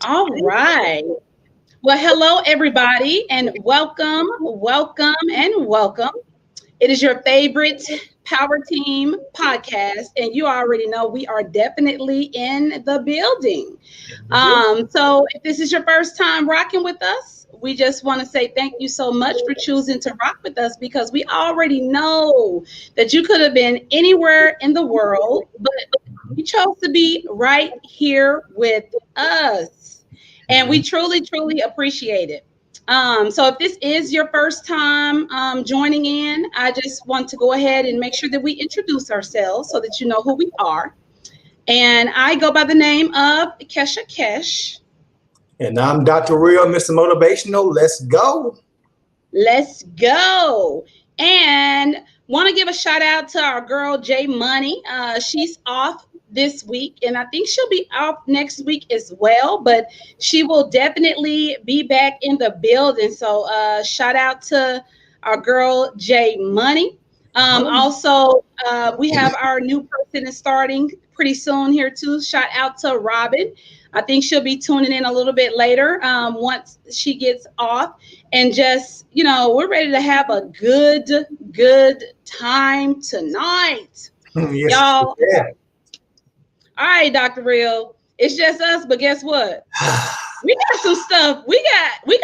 All right. Well, hello, everybody, and welcome. It is your favorite Power Team podcast, and you already know we are definitely in the building. So, if this is your first time rocking with us, we just want to say thank you so much for choosing to rock with us because we already know that you could have been anywhere in the world, but you chose to be right here with us. And we truly appreciate it. So if this is your first time joining in, I just want to go ahead and make sure that we introduce ourselves so that you know who we are. And I go by the name of Kesha Kesh. And I'm Dr. Real, Mr. Motivational. Let's go. Let's go. And want to give a shout out to our girl Jay Money. She's off this week, and I think she'll be off next week as well, but she will definitely be back in the building. So shout out to our girl Jay Money. Also, we have our new person is starting pretty soon here too. Shout out to Robin. I think she'll be tuning in a little bit later once she gets off. And just, we're ready to have a good time tonight. Yes, Y'all. yeah. All right, Dr. Real. It's just us, but guess what? We got some stuff. We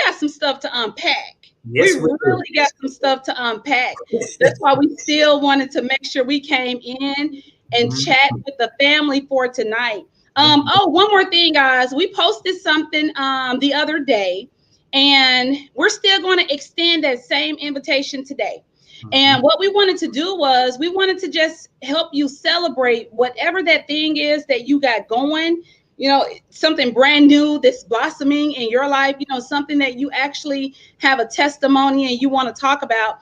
got some stuff to unpack. Yes, we really got some stuff to unpack. That's why we still wanted to make sure we came in and chat with the family for tonight. One more thing, guys. We posted something the other day, and we're still going to extend that same invitation today. And what we wanted to do was we wanted to just help you celebrate whatever that thing is that you got going, something brand new that's blossoming in your life, something that you actually have a testimony and you want to talk about.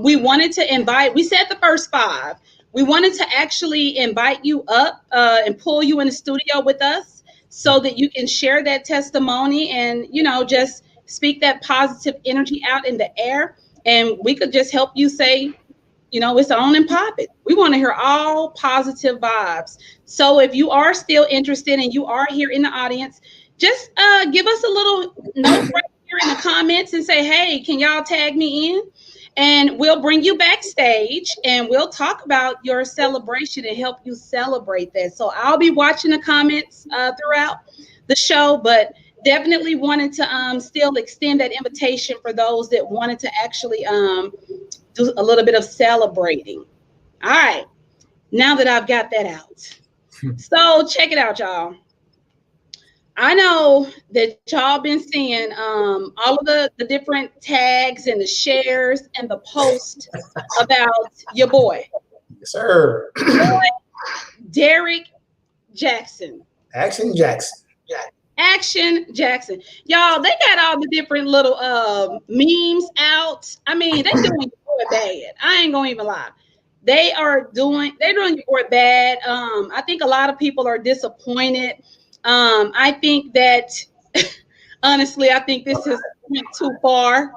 We wanted to invite, we said the first 5. We wanted to actually invite you up and pull you in the studio with us so that you can share that testimony and, just speak that positive energy out in the air. And we could just help you say, it's on and pop it. We want to hear all positive vibes. So if you are still interested and you are here in the audience, just give us a little note right here in the comments and say, hey, can y'all tag me in? And we'll bring you backstage and we'll talk about your celebration and help you celebrate that. So I'll be watching the comments throughout the show, but definitely wanted to still extend that invitation for those that wanted to actually do a little bit of celebrating. All right. Now that I've got that out. So check it out, y'all. I know that y'all been seeing all of the different tags and the shares and the posts about your boy. Yes, sir. Derek Jackson. Action Jackson. Action Jackson. Y'all, they got all the different little memes out. I mean, they doing your boy bad. I ain't gonna even lie. They're doing your boy bad. I think a lot of people are disappointed. I think that honestly, I think this has went too far.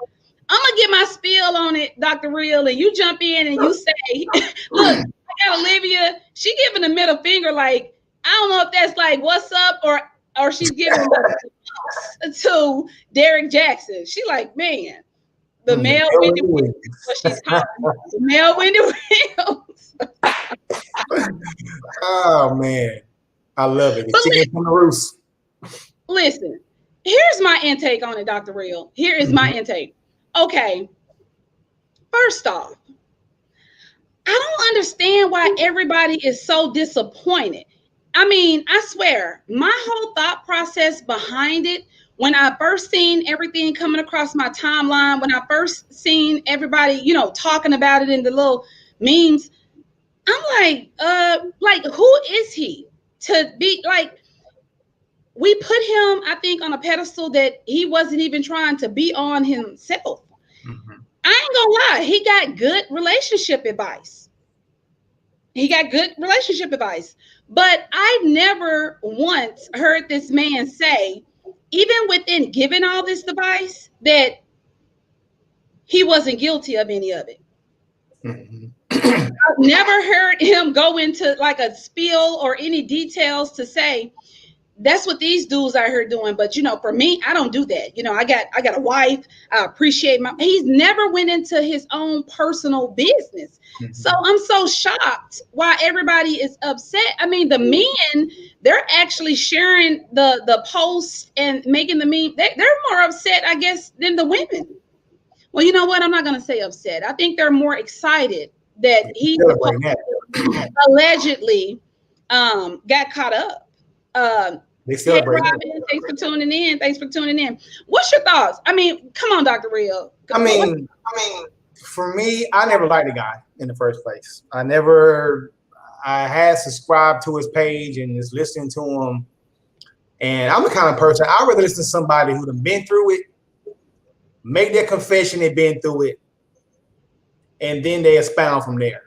I'm gonna get my spiel on it, Dr. Real, and you jump in and you say, look, I got Olivia, she giving the middle finger, like, I don't know if that's like what's up or she's giving to Derek Jackson. She like, man, the male Wendy Williams. What she's calling the male Wendy Williams. Oh man, I love it. The chicken from the roost. Listen, here's my intake on it, Dr. Real. Here is my intake. Okay, first off, I don't understand why everybody is so disappointed. I mean, I swear, my whole thought process behind it, when I first seen everything coming across my timeline, when I first seen everybody, talking about it in the little memes, I'm like, who is he to be like, we put him, I think, on a pedestal that he wasn't even trying to be on himself. I ain't gonna lie, he got good relationship advice. But I've never once heard this man say, even within giving all this advice, that he wasn't guilty of any of it. I've never heard him go into like a spiel or any details to say that's what these dudes out here doing. But you know, for me, I don't do that. You know, I got a wife. I appreciate he's never went into his own personal business. Mm-hmm. So I'm so shocked why everybody is upset. I mean, the men, they're actually sharing the posts and making the meme. They're more upset, I guess, than the women. Well, you know what? I'm not going to say upset. I think they're more excited that he allegedly got caught up. Hey, Robin, thanks for tuning in. What's your thoughts? I mean, come on, Dr. Real. I mean, for me, I never liked the guy in the first place. I had subscribed to his page and just listening to him. And I'm the kind of person, I'd rather listen to somebody who'd have been through it, make their confession they've been through it, and then they expound from there.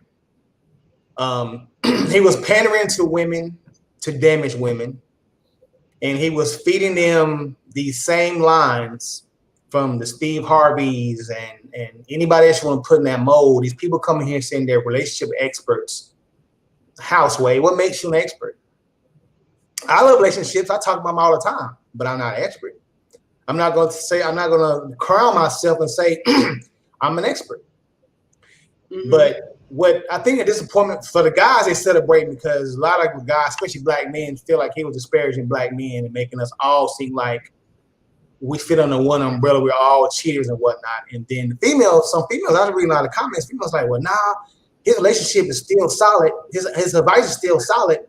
He was pandering to women to damage women, and he was feeding them these same lines from the Steve Harveys and anybody else you want to put in that mold. These people coming here saying they're relationship experts. Houseway, what makes you an expert? I love relationships. I talk about them all the time, but I'm not an expert. I'm not going to crown myself and say I'm an expert. Mm-hmm. But what I think a disappointment for the guys, they celebrate because a lot of guys, especially black men, feel like he was disparaging black men and making us all seem like we fit under one umbrella. We're all cheaters and whatnot. And then some females, I was reading a lot of comments. Females like, well, nah, his relationship is still solid. His advice is still solid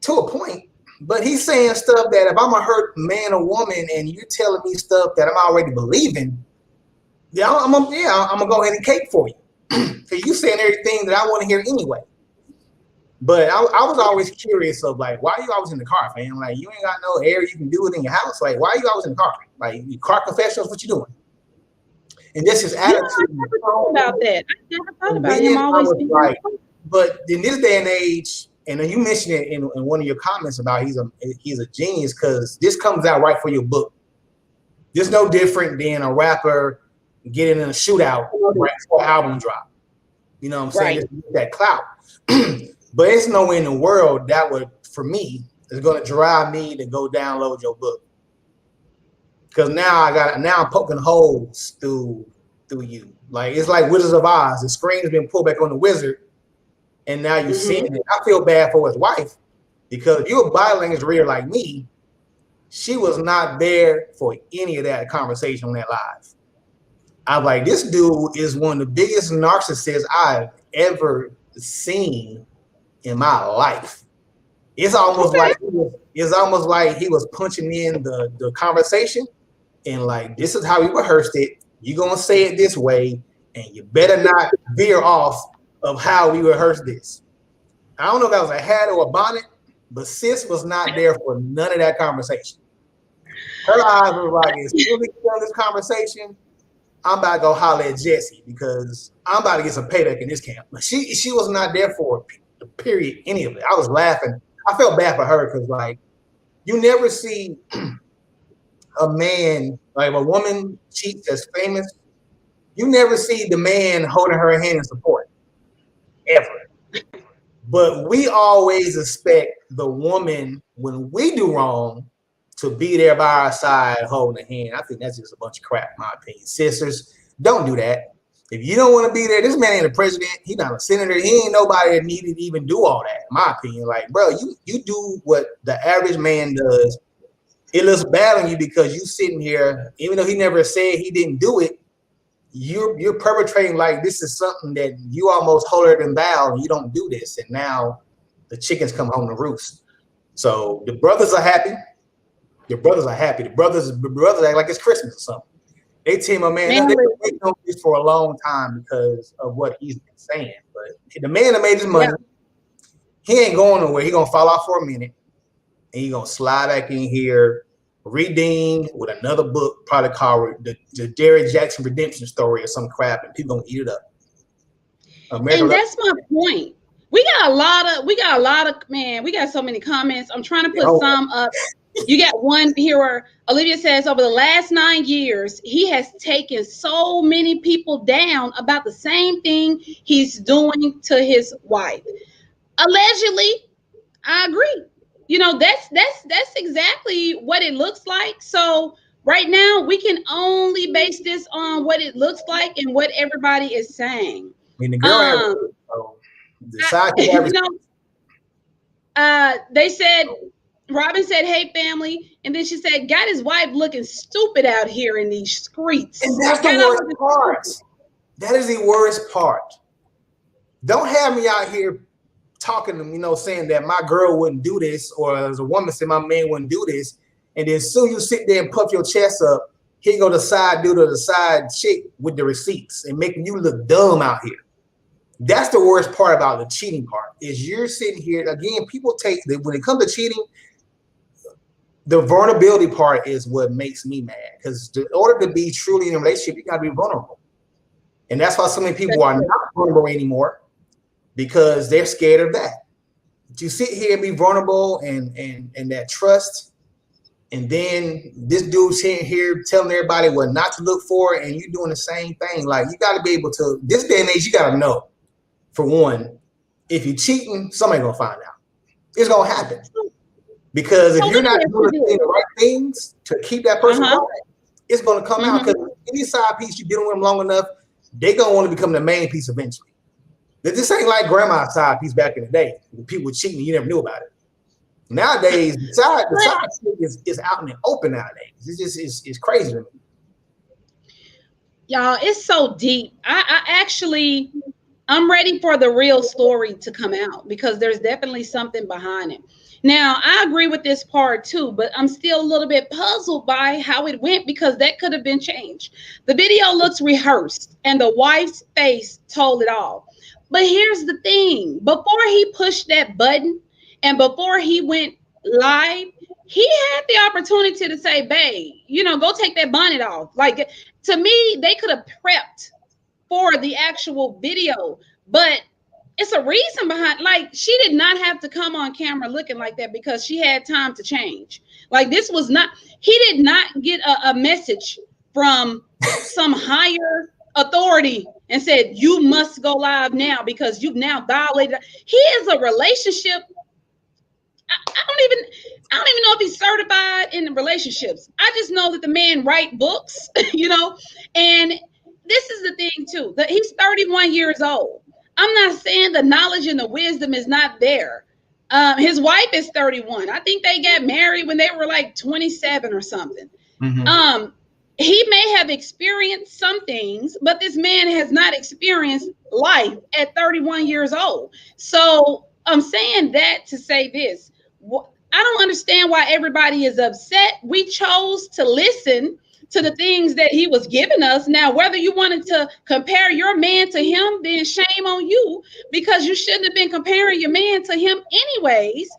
to a point. But he's saying stuff that if I'm a hurt man or woman and you're telling me stuff that I'm already believing, I'm gonna go ahead and cake for you. Because you saying everything that I want to hear anyway. But I was always curious of like, why are you always in the car, fam? Like, you ain't got no air, you can do it in your house. Like, why are you always in the car? Like, your car confessionals, what you doing? And this is attitude. I never thought about that. I never thought about him always being like, but in this day and age, and you mentioned it in one of your comments about he's a genius because this comes out right for your book. This no different than a rapper getting in a shootout right before an album drop. You know what I'm saying? Right. That clout. But it's nowhere in the world that would, for me, is going to drive me to go download your book. Because now I'm poking holes through you. Like, it's like Wizards of Oz. The screen's been pulled back on the wizard, and now you're seeing it. I feel bad for his wife because if you're a body language reader like me, she was not there for any of that conversation on that live. I'm like, this dude is one of the biggest narcissists I've ever seen in my life. It's almost like he was punching in the conversation and like, this is how we rehearsed it. You're gonna say it this way, and you better not veer off of how we rehearsed this. I don't know if that was a hat or a bonnet, but sis was not there for none of that conversation. Her eyes were like, as soon as we get on this conversation, I'm about to go holler at Jesse because I'm about to get some payback in this camp. But she was not there for the period, any of it. I was laughing. I felt bad for her because, like, you never see a man, like a woman cheats that's famous. You never see the man holding her hand in support, ever. But we always expect the woman, when we do wrong, to be there by our side holding a hand. I think that's just a bunch of crap, in my opinion. Sisters, don't do that. If you don't want to be there, this man ain't a president. He's not a senator. He ain't nobody that needed to even do all that, in my opinion. Like, bro, you do what the average man does. It looks bad on you because you sitting here, even though he never said he didn't do it, you're perpetrating like this is something that you almost holier than thou, and you don't do this. And now the chickens come home to roost. So the brothers are happy. The brothers are happy. The brothers act like it's Christmas or something. They tell him, man, they've been waiting on this for a long time because of what he's been saying. But the man that made his money, he ain't going nowhere. He gonna fall off for a minute, and he gonna slide back in here, redeemed with another book, probably called the Derrick Jackson Redemption Story or some crap, and people gonna eat it up. And that's my point. We got a lot of man. We got so many comments. I'm trying to put some up. You got one here where Olivia says over the last 9 years, he has taken so many people down about the same thing he's doing to his wife. Allegedly, I agree. you know, that's exactly what it looks like. So right now we can only base this on what it looks like and what everybody is saying. I mean, the girl had the side You know, they said, Robin said, "Hey family," and then she said, "Got his wife looking stupid out here in these streets." And that's the worst part. That is the worst part. Don't have me out here talking to them, you know, saying that my girl wouldn't do this, or as a woman say my man wouldn't do this, and then soon you sit there and puff your chest up, here go the side dude or the side chick with the receipts and making you look dumb out here. That's the worst part about the cheating part, is you're sitting here, again, people take, when it comes to cheating, the vulnerability part is what makes me mad, because in order to be truly in a relationship, you got to be vulnerable. And that's why so many people are not vulnerable anymore, because they're scared of that. But you sit here and be vulnerable and that trust, and then this dude's here telling everybody what not to look for, and you doing the same thing. Like, you got to be able to, this day and age, you got to know, for one, if you're cheating, somebody's going to find out. It's going to happen. Because if you're not doing the right things to keep that person quiet, it's going to come out. Because any side piece you're dealing with them long enough, they're going to want to become the main piece eventually. This ain't like grandma's side piece back in the day. When people were cheating, you never knew about it. Nowadays, the side is out in the open nowadays. It's just it's crazy to me. Y'all, it's so deep. I'm ready for the real story to come out, because there's definitely something behind it. Now, I agree with this part too, but I'm still a little bit puzzled by how it went, because that could have been changed. The video looks rehearsed and the wife's face told it all. But here's the thing. Before he pushed that button and before he went live, he had the opportunity to say, babe, you know, go take that bonnet off. Like, to me, they could have prepped for the actual video, but it's a reason behind, like, she did not have to come on camera looking like that, because she had time to change. Like, this was not, he did not get a message from some higher authority and said, you must go live now because you've now violated. He is a relationship. I don't even know if he's certified in relationships. I just know that the man write books, you know, and this is the thing too, that he's 31 years old. I'm not saying the knowledge and the wisdom is not there. His wife is 31. I think they got married when they were like 27 or something. He may have experienced some things, but this man has not experienced life at 31 years old. So I'm saying that to say this. I don't understand why everybody is upset. We chose to listen to the things that he was giving us. Now, whether you wanted to compare your man to him, then shame on you, because you shouldn't have been comparing your man to him anyways.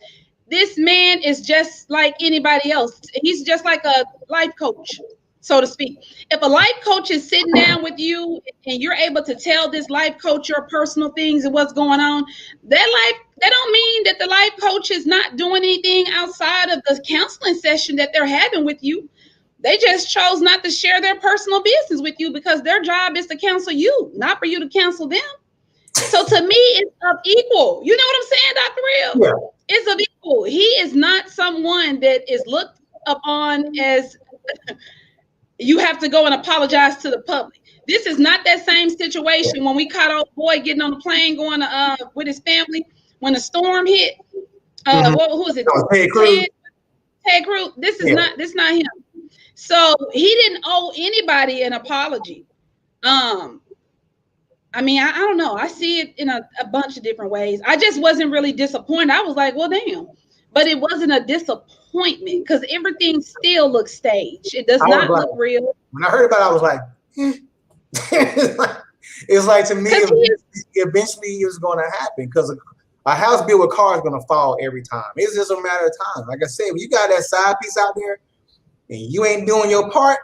This man is just like anybody else. He's just like a life coach, so to speak. If a life coach is sitting down with you and you're able to tell this life coach your personal things and what's going on, that don't mean that the life coach is not doing anything outside of the counseling session that they're having with you. They just chose not to share their personal business with you, because their job is to counsel you, not for you to counsel them. So to me, it's of equal. You know what I'm saying, Dr. Real? Yeah. It's of equal. He is not someone that is looked upon as you have to go and apologize to the public. This is not that same situation when we caught old boy getting on the plane going with his family when the storm hit. Who was it? Ted Cruz. This is not him. So he didn't owe anybody an apology. I mean, I don't know. I see it in a bunch of different ways. I just wasn't really disappointed. I was like, well, damn. But it wasn't a disappointment, because everything still looks staged. It does not look real. When I heard about it, I was like, it's like to me, eventually it was going to happen, because a house built with cars is going to fall every time. It's just a matter of time. Like I said, when you got that side piece out there, and you ain't doing your part,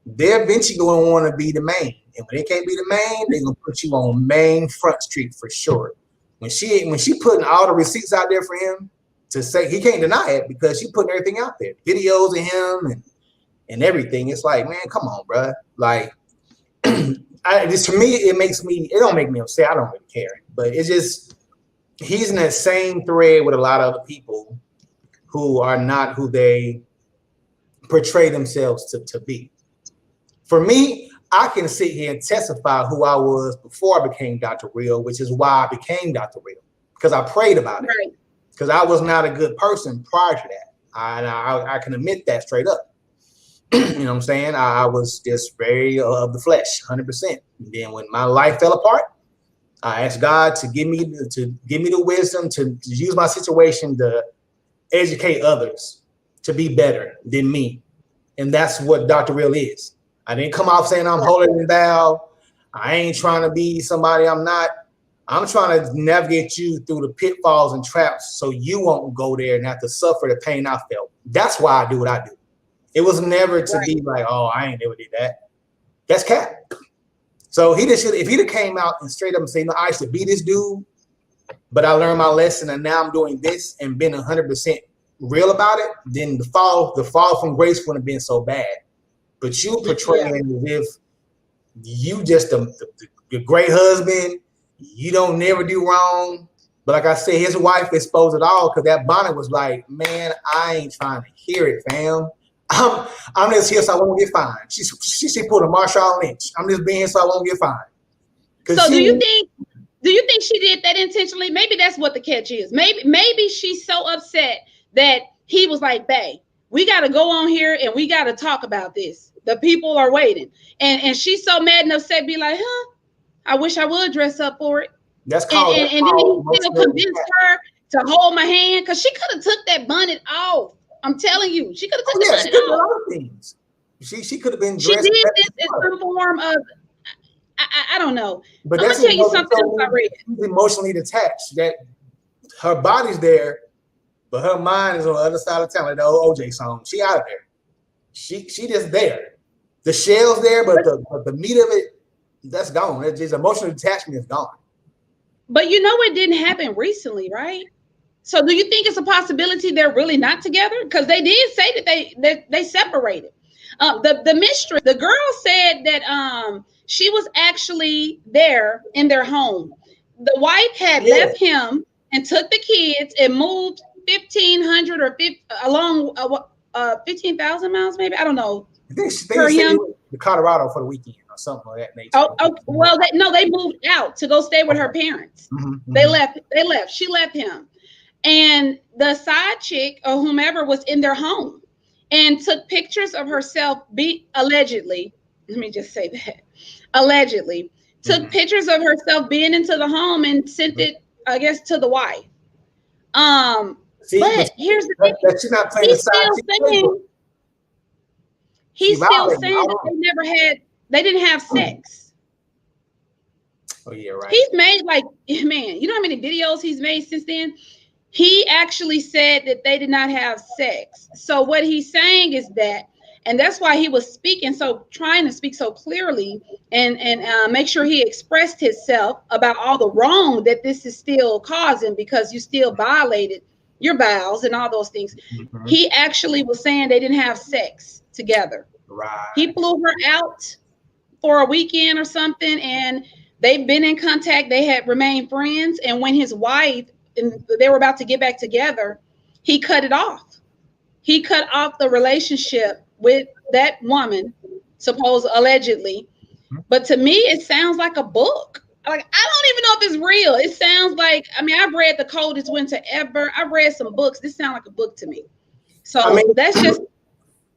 they're eventually going to want to be the main. And when they can't be the main, they're going to put you on main Front Street for sure. When she putting all the receipts out there for him to say, he can't deny it, because she putting everything out there, videos of him and everything. It's like, man, come on, bro. Like, for me, it don't make me upset. I don't really care. But it's just, he's in that same thread with a lot of other people who are not who they portray themselves to be. For me, I can sit here and testify who I was before I became Dr. Real, which is why I became Dr. Real, because I prayed about it. Right. Because I was not a good person prior to that. I can admit that straight up. You know what I'm saying? I was just very of the flesh, 100%. And then when my life fell apart, I asked God to give me the wisdom to use my situation to educate others to be better than me. And that's what Dr. Real is. I didn't come off saying I'm holier than thou. I ain't trying to be somebody I'm not. I'm trying to navigate you through the pitfalls and traps so you won't go there and have to suffer the pain I felt. That's why I do what I do. It was never to be like, oh, I ain't never did that. That's cap. So he just should, if he'd have came out and straight up and said, no, I used to be this dude, but I learned my lesson and now I'm doing this and been 100% real about it, then the fall from grace wouldn't have been so bad. But you portraying as if you just the great husband, you don't never do wrong. But like I said, his wife exposed it all because that bonnet was like, man, I ain't trying to hear it, fam. I'm just here so I won't get fined. She pulled a Marshawn Lynch. I'm just being here so I won't get fined. So do you think she did that intentionally? Maybe that's what the catch is. Maybe she's so upset that he was like, babe, we got to go on here and we got to talk about this. The people are waiting. And she's so mad and upset, be like, I wish I would dress up for it. That's called. And then he still convinced her to hold my hand because she could have took that bonnet off. I'm telling you, she could have took the bonnet off. A lot of things. She could have been dressed. She did this in some form of, I don't know. But I'm gonna tell you something else I read. She's emotionally detached. That her body's there, but her mind is on the other side of town. Like the old OJ song. She out of there. She just there. The shell's there, but the meat of it, that's gone. It's just emotional detachment is gone. But you know it didn't happen recently, right? So do you think it's a possibility they're really not together? Because they did say that they separated. The mistress, the girl said that she was actually there in their home. The wife had left him and took the kids and moved 1,500 or 15,000 miles, maybe. I don't know. I think to Colorado for the weekend or something like that nature. Well, they moved out to go stay with her parents. Mm-hmm. They left. She left him. And the side chick or whomever was in their home and took pictures of herself allegedly. Let me just say that. Allegedly took pictures of herself being into the home and sent it, I guess, to the wife. But here's the thing. She's not playing the side. He's still saying that they didn't have sex. Oh yeah, right. He's made man, you know how many videos he's made since then? He actually said that they did not have sex. So what he's saying is that, and that's why he was trying to speak so clearly and make sure he expressed himself about all the wrong that this is still causing because you still violated your vows and all those things. Mm-hmm. He actually was saying they didn't have sex together. Right. He flew her out for a weekend or something, and they've been in contact. They had remained friends, and when his wife and they were about to get back together, he cut it off. He cut off the relationship with that woman, allegedly. But to me, it sounds like a book. Like, I don't even know if it's real. It sounds like, I've read The Coldest Winter Ever. I've read some books. This sounds like a book to me. So that's just.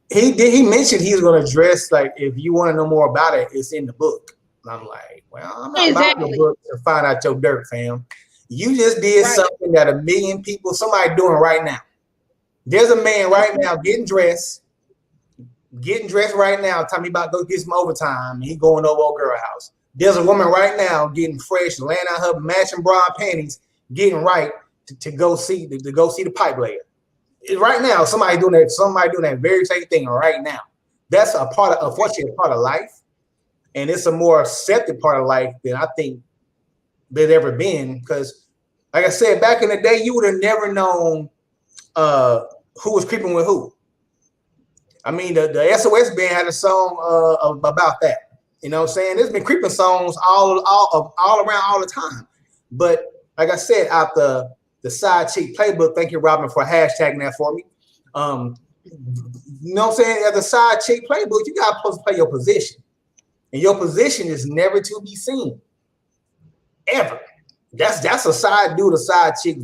He mentioned he's going to address, like, if you want to know more about it, it's in the book. And I'm like, well, I'm not about the book to find out your dirt, fam. You just did something that a million people, somebody doing right now. There's a man right now getting dressed right now, telling me about go get some overtime, and he going over old girl house. There's a woman right now getting fresh, laying out her matching bra and panties, getting right to go see the pipe layer. Right now, somebody doing that very same thing right now. That's unfortunately, a part of life, and it's a more accepted part of life than I think there's ever been. Because, like I said, back in the day, you would have never known who was creeping with who. The SOS band had a song about that. You know what I'm saying? There's been creeping songs all around all the time. But like I said, out the the side chick playbook. Thank you, Robin, for hashtagging that for me. You know what I'm saying? As a side chick playbook, you got to play your position. And your position is never to be seen. Ever. That's a side dude, a side chick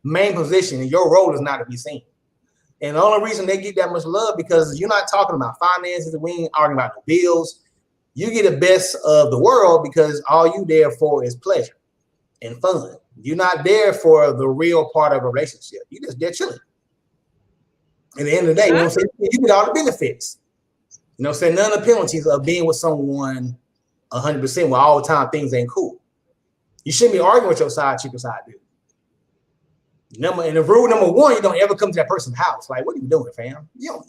main position, and your role is not to be seen. And the only reason they get that much love because you're not talking about finances, we ain't arguing about the bills. You get the best of the world because all you there for is pleasure and fun. You're not there for the real part of a relationship. You just there chilling. At the end of the day, you know what I'm saying? You get all the benefits. You know what I'm saying? None of the penalties of being with someone 100% where all the time things ain't cool. You shouldn't be arguing with your side chick or side dude. And the rule number one, you don't ever come to that person's house. Like, what are you doing, fam? You know,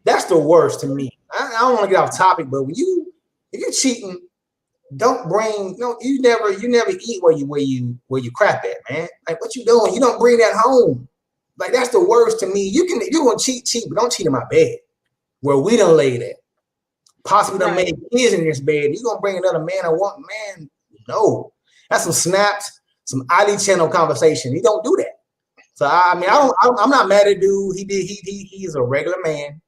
that's the worst to me. I don't want to get off topic, but if you're cheating, don't bring you never eat where you crap at, man. Like, what you doing? You don't bring that home. Like, that's the worst to me. You're gonna cheat, but don't cheat in my bed where we done laid at. Possibly done made kids in this bed. You gonna bring another man or one man? No. That's some snaps, some ID channel conversation. He don't do that. So I mean, I'm not mad at dude. He's a regular man.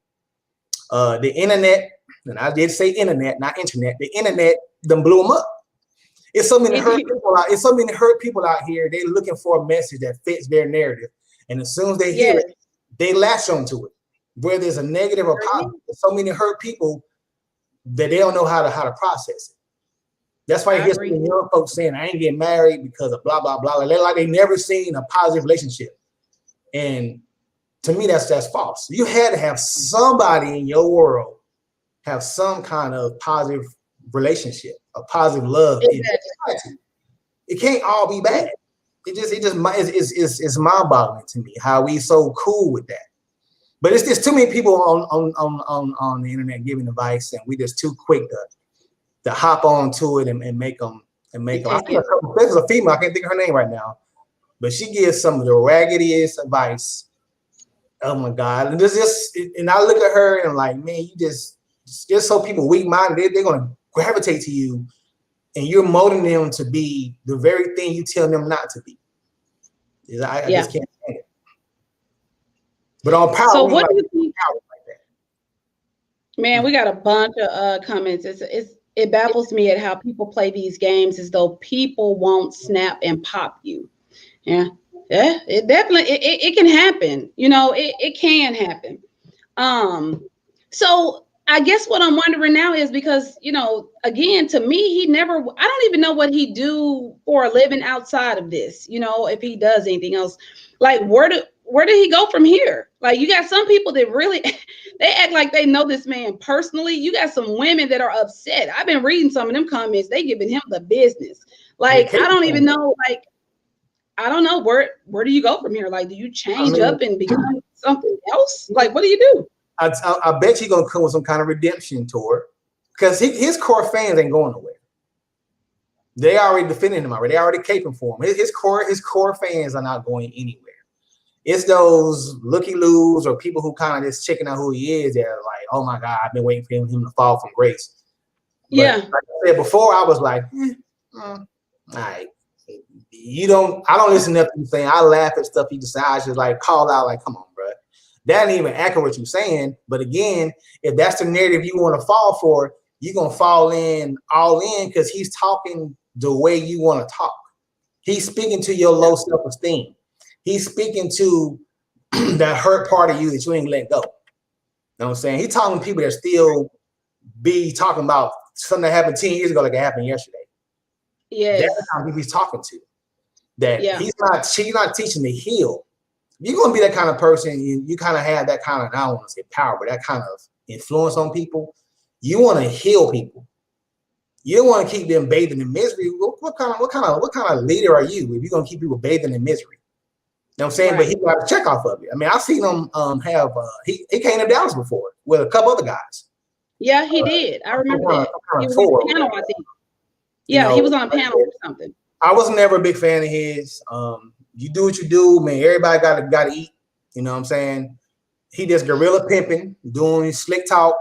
The internet, and I did say internet, not internet. The internet done blew him up. It's so many hurt people out. It's so many hurt people out here. They're looking for a message that fits their narrative, and as soon as they hear it, they latch onto it. Whether it's a negative or positive, there's so many hurt people that they don't know how to process it. That's why you hear some young folks saying, I ain't getting married because of blah, blah, blah. They're like they never seen a positive relationship. And to me, that's false. You had to have somebody in your world have some kind of positive relationship, a positive love. Exactly. It can't all be bad. It's mind-boggling to me how we so cool with that. But it's just too many people on the internet giving advice, and we just too quick to hop on to it and make them. I think there's a female, I can't think of her name right now, but she gives some of the raggediest advice. Oh my God. And I look at her and I'm like, man, you just so people weak-minded, they're gonna gravitate to you and you're molding them to be the very thing you tell them not to be. I just can't stand it. But on power, so what do you think? Like that. Man, we got a bunch of comments. It baffles me at how people play these games as though people won't snap and pop you. Yeah, it definitely it can happen. You know, it can happen. So I guess what I'm wondering now is because, you know, again, to me, I don't even know what he do for a living outside of this. You know, if he does anything else, like where did he go from here? Like, you got some people that really, they act like they know this man personally. You got some women that are upset. I've been reading some of them comments. They giving him the business. Like, I don't even know, like, I don't know, where do you go from here? Like, do you change up and become something else? Like, what do you do? I bet you're going to come with some kind of redemption tour because his core fans ain't going nowhere. They already defending him already. They already caping for him. His core fans are not going anywhere. It's those looky-loos or people who kind of just checking out who he is. They're like, oh my God, I've been waiting for him to fall from grace. But like I said before, I was like, all right. I don't listen to nothing you're saying. I laugh at stuff you just say. I just like call out like, come on, bro. That ain't even accurate what you're saying. But again, if that's the narrative you want to fall for, you're going to fall all in because he's talking the way you want to talk. He's speaking to your low self-esteem. He's speaking to that hurt part of you that you ain't let go. You know what I'm saying? He's talking to people that still be talking about something that happened 10 years ago like it happened yesterday. Yeah. That's the kind of people he's talking to. That he's not teaching to heal. You're going to be that kind of person. You kind of have that kind of, I don't want to say power, but that kind of influence on people. You want to heal people. You don't want to keep them bathing in misery. What kind of leader are you if you're going to keep people bathing in misery? You know what I'm saying? Right. But he got a check off of it. I mean, I've seen him have he came to Dallas before with a couple other guys. Yeah, he did. I remember that. He was on a panel, I think. Yeah, he was on a panel or something. I was never a big fan of his. You do what you do, man. Everybody gotta eat. You know what I'm saying? He just guerrilla pimping, doing slick talk.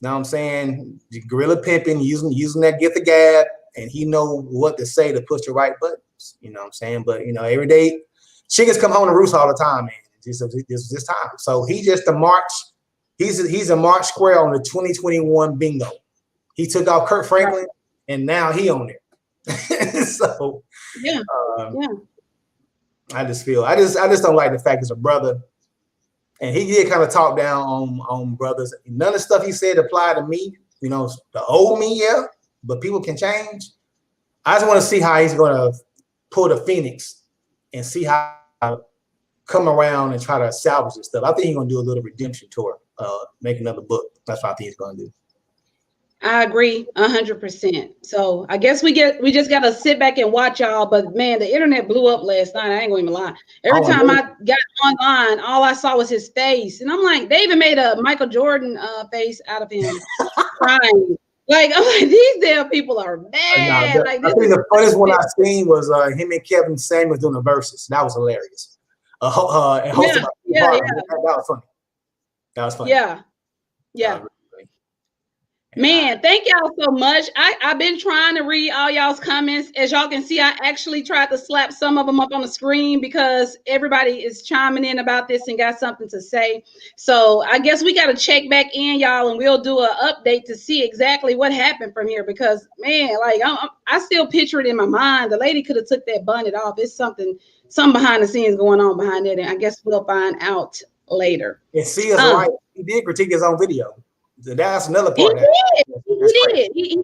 You know what I'm saying? Guerrilla pimping, using that gift of gab, and he know what to say to push the right buttons. You know what I'm saying? But every day chickens come home to roost all the time, man. This was this time. So he just he's a March Square on the 2021 bingo. He took out Kurt Franklin, and now he on it. So yeah. I just don't like the fact he's a brother. And he did kind of talk down on brothers. None of the stuff he said applied to me. You know, the old me, yeah, but people can change. I just want to see how he's going to pull the Phoenix and see how come around and try to salvage this stuff. I think he's going to do a little redemption tour, make another book. That's what I think he's going to do. I agree 100%. So I guess we just got to sit back and watch y'all. But man, the internet blew up last night. I ain't going to even lie. Every time I got online, all I saw was his face. And I'm like, they even made a Michael Jordan face out of him crying. Like, I'm like, these damn people are mad. I think the funniest one I seen was him and Kevin Samuels doing the verses. That was hilarious. That was funny. That was funny. Yeah. Man, thank y'all so much. I've been trying to read all y'all's comments. As y'all can see, I actually tried to slap some of them up on the screen because everybody is chiming in about this and got something to say. So I guess we got to check back in, y'all, and we'll do an update to see exactly what happened from here. Because, man, like I still picture it in my mind. The lady could have took that bonnet off. It's something behind the scenes going on behind it, and I guess we'll find out later. And see us right. He did critique his own video. That's another part. He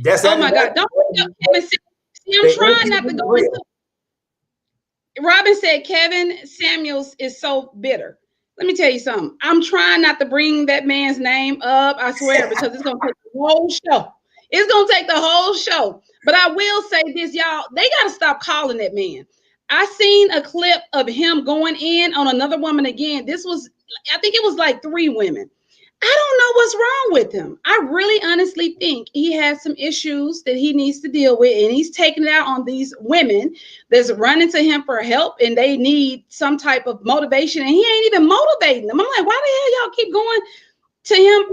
did. Oh my God! Don't Kevin. See, I'm trying not to go into. Robin said Kevin Samuels is so bitter. Let me tell you something. I'm trying not to bring that man's name up. I swear, because it's gonna take the whole show. It's gonna take the whole show. But I will say this, y'all. They gotta stop calling that man. I seen a clip of him going in on another woman again. I think it was like 3 women. I don't know what's wrong with him. I really honestly think he has some issues that he needs to deal with, and he's taking it out on these women that's running to him for help, and they need some type of motivation, and he ain't even motivating them. I'm like, why the hell y'all keep going to him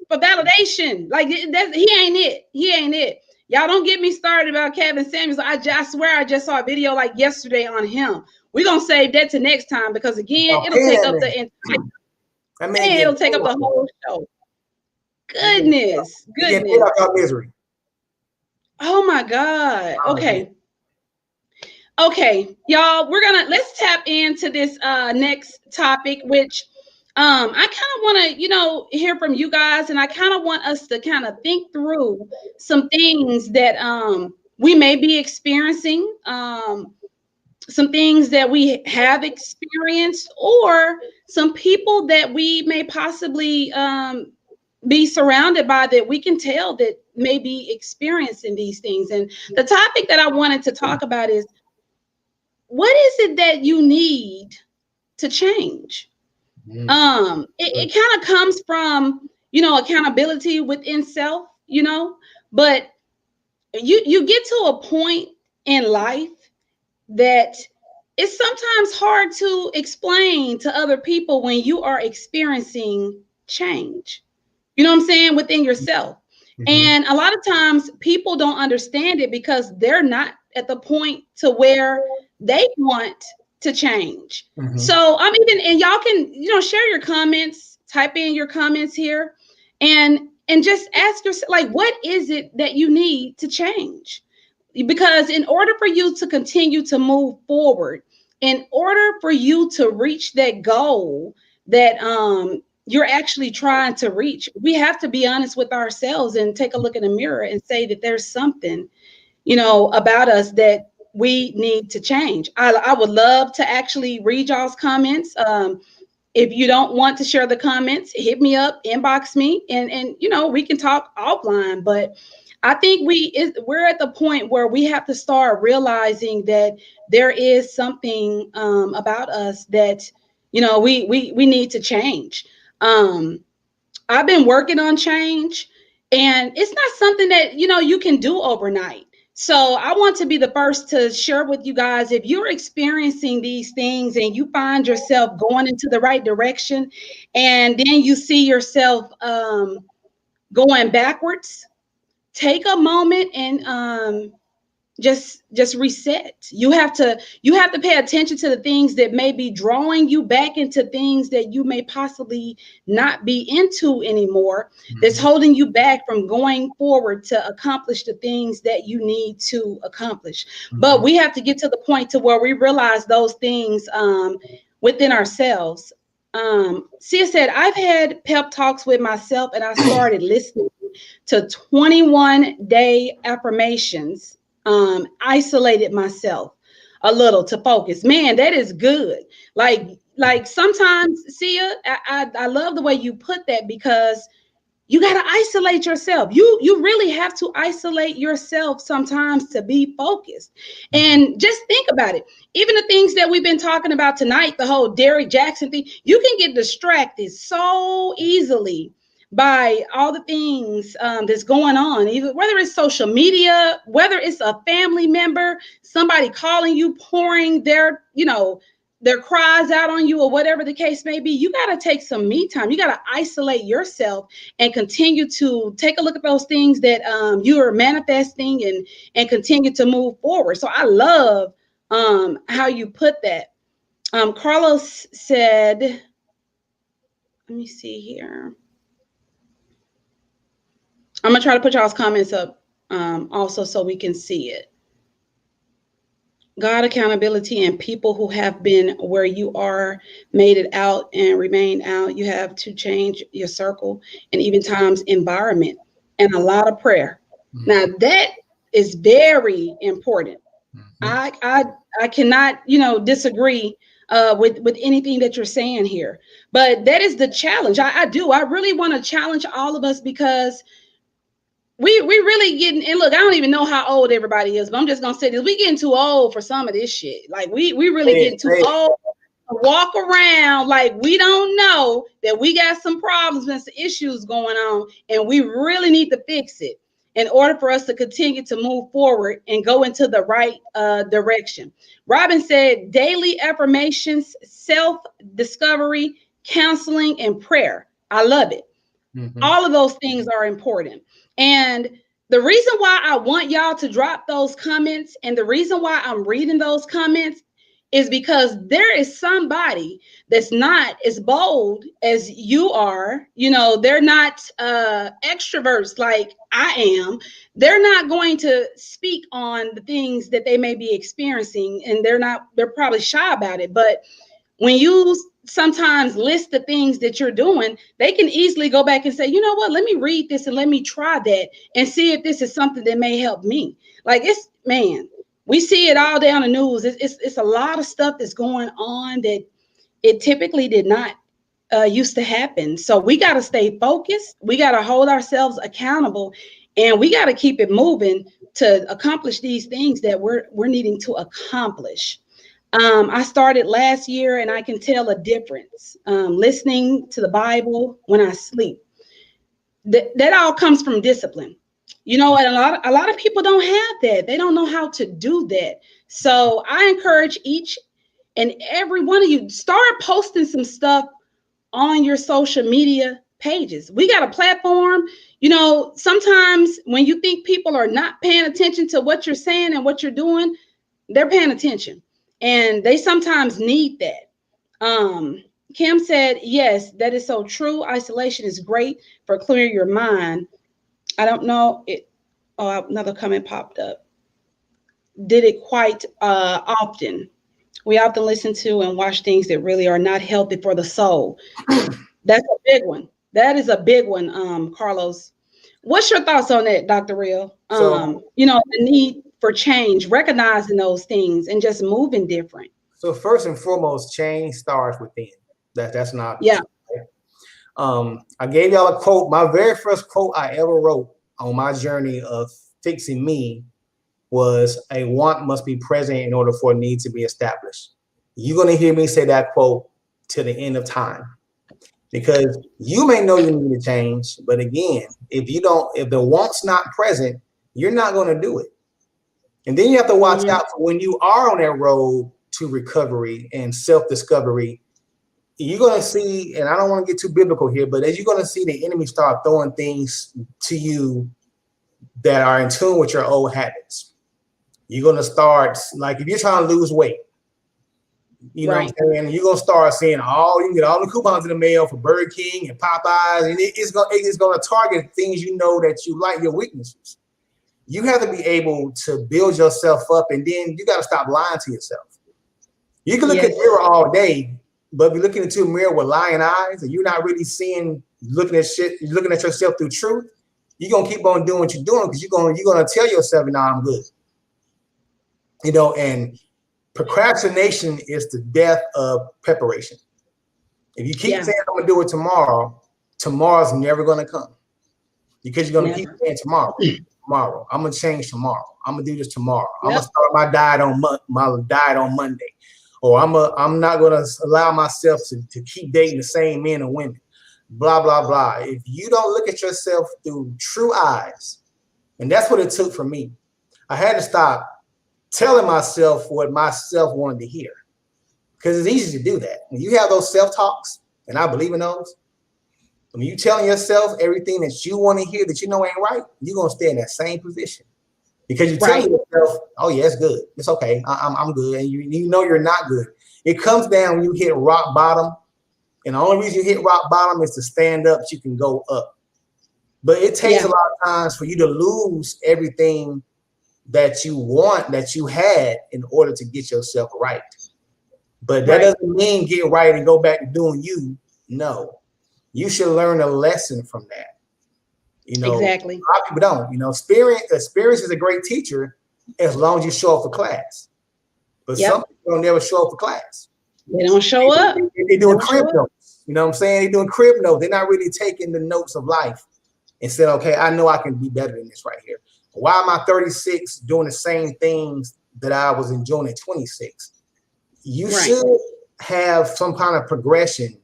for validation? Like, he ain't it. He ain't it. Y'all don't get me started about Kevin Samuels. I swear I just saw a video like yesterday on him. We're going to save that to next time because, again, it'll take up the entire it'll take up the whole show. Goodness. Misery. Oh my God. Okay, y'all, let's tap into this next topic, which I kind of want to, hear from you guys, and I kind of want us to kind of think through some things that we may be experiencing, some things that we have experienced, or some people that we may possibly be surrounded by that we can tell that may be experiencing these things. And the topic that I wanted to talk about is, what is it that you need to change? It kind of comes from, accountability within self, but you get to a point in life that it's sometimes hard to explain to other people when you are experiencing change, you know what I'm saying, within yourself. And a lot of times people don't understand it because they're not at the point to where they want to change. So and y'all can, share your comments, type in your comments here and just ask yourself, like, what is it that you need to change? Because in order for you to continue to move forward, in order for you to reach that goal that you're actually trying to reach, we have to be honest with ourselves and take a look in the mirror and say that there's something, about us that we need to change. I would love to actually read y'all's comments. If you don't want to share the comments, hit me up, inbox me, and we can talk offline. But I think we're at the point where we have to start realizing that there is something about us that we need to change. I've been working on change, and it's not something that you can do overnight. So I want to be the first to share with you guys, if you're experiencing these things and you find yourself going into the right direction, and then you see yourself going backwards, take a moment and just reset. You have to pay attention to the things that may be drawing you back into things that you may possibly not be into anymore, that's holding you back from going forward to accomplish the things that you need to accomplish. But we have to get to the point to where we realize those things within ourselves. Sia said, I've had pep talks with myself, and I started listening to 21-day affirmations. Isolated myself a little to focus. Man, that is good. Like sometimes, Sia, I love the way you put that, because you got to isolate yourself. You really have to isolate yourself sometimes to be focused. And just think about it. Even the things that we've been talking about tonight, the whole Derrick Jackson thing, you can get distracted so easily by all the things that's going on, even whether it's social media, whether it's a family member, somebody calling you, pouring their cries out on you, or whatever the case may be. You got to take some me time. You got to isolate yourself and continue to take a look at those things that you are manifesting and continue to move forward. So I love how you put that. Carlos said, let me see here. I'm going to try to put y'all's comments up also so we can see it. God, accountability, and people who have been where you are, made it out and remain out. You have to change your circle and even times environment, and a lot of prayer. Now that is very important. I cannot, disagree with anything that you're saying here, but that is the challenge. I really want to challenge all of us, because we really getting, and look, I don't even know how old everybody is, but I'm just gonna say this: we getting too old for some of this shit. Like we really getting too old to walk around like we don't know that we got some problems and some issues going on, and we really need to fix it in order for us to continue to move forward and go into the right direction. Robin said, daily affirmations, self-discovery, counseling, and prayer. I love it. All of those things are important. And the reason why I want y'all to drop those comments, and the reason why I'm reading those comments, is because there is somebody that's not as bold as you are. They're not extroverts like I am. They're not going to speak on the things that they may be experiencing, and they're probably shy about it. But when you sometimes list the things that you're doing, they can easily go back and say, you know what, let me read this and let me try that and see if this is something that may help me. Like, we see it all day on the news. It's a lot of stuff that's going on that it typically did not used to happen. So we got to stay focused. We got to hold ourselves accountable, and we got to keep it moving to accomplish these things that we're needing to accomplish. I started last year, and I can tell a difference listening to the Bible when I sleep. That all comes from discipline. And a lot of people don't have that. They don't know how to do that. So I encourage each and every one of you, start posting some stuff on your social media pages. We got a platform. Sometimes when you think people are not paying attention to what you're saying and what you're doing, they're paying attention. And they sometimes need that. Kim said, yes, that is so true. Isolation is great for clearing your mind. I don't know it. Oh, another comment popped up. Did it quite often. We often listen to and watch things that really are not healthy for the soul. That's a big one. That is a big one, Carlos. What's your thoughts on that, Dr. Real? The need for change, recognizing those things and just moving different. So first and foremost, change starts within. That's not. Yeah. I gave y'all a quote. My very first quote I ever wrote on my journey of fixing me was, a want must be present in order for a need to be established. You're going to hear me say that quote till the end of time, because you may know you need to change, but again, if the want's not present, you're not going to do it. And then you have to watch out for when you are on that road to recovery and self-discovery. You're going to see, and I don't want to get too biblical here, but as you're going to see the enemy start throwing things to you that are in tune with your old habits. You're gonna start, like, if you're trying to lose weight, you know what I'm saying? You're gonna start seeing you can get all the coupons in the mail for Burger King and Popeyes, and it's gonna target things you know that you like, your weaknesses. You have to be able to build yourself up, and then you got to stop lying to yourself. You can look at the mirror all day, but if you're looking into a mirror with lying eyes and you're not really looking at yourself through truth, you're gonna keep on doing what you're doing because you're gonna tell yourself, "No, I'm good." You know, and procrastination is the death of preparation. If you keep saying I'm gonna do it tomorrow, tomorrow's never gonna come because you're gonna keep saying tomorrow. I'm gonna change tomorrow. I'm gonna do this tomorrow. I'm gonna start my diet on Monday, or I'm not gonna allow myself to keep dating the same men and women. Blah blah blah. If you don't look at yourself through true eyes, and that's what it took for me. I had to stop telling myself what myself wanted to hear, because it's easy to do that. When you have those self-talks, and I believe in those, when you telling yourself everything that you want to hear that you know ain't right, you're gonna stay in that same position because you're telling yourself, "Oh yeah, it's good, it's okay, I'm good," and you know you're not good. It comes down when you hit rock bottom, and the only reason you hit rock bottom is to stand up so you can go up. But it takes a lot of times for you to lose everything that you want, that you had, in order to get yourself right. But that doesn't mean get right and go back to doing you. No, you should learn a lesson from that. You know, exactly. A lot of people don't. You know, experience is a great teacher as long as you show up for class. But some people don't never show up for class. They don't show up. They're doing crib notes. You know what I'm saying? They're doing crib notes. They're not really taking the notes of life and said, "Okay, I know I can be better than this right here. Why am I 36 doing the same things that I was enjoying at 26? You should have some kind of progression